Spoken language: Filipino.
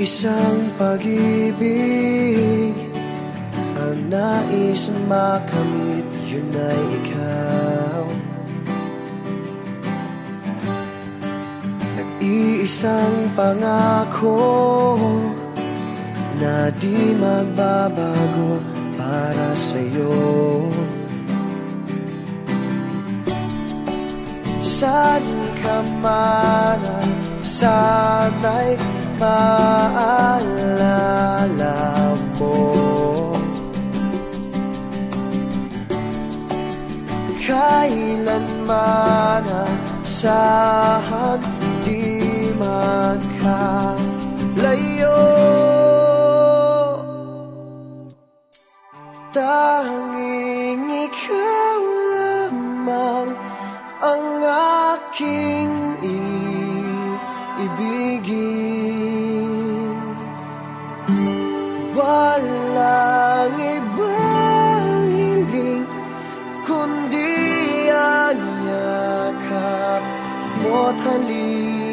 Isang pag-ibig ang nais makamit, yun ay ikaw. Nag-iisang pangako na di magbabago para sa'yo. Saan ka man, sana'y maalala mo. Kailanman, saan di magkalayo. Tanging ikaw lamang ang aking ibigin. Walang ibang hiling kundi ang yakap mo't halik.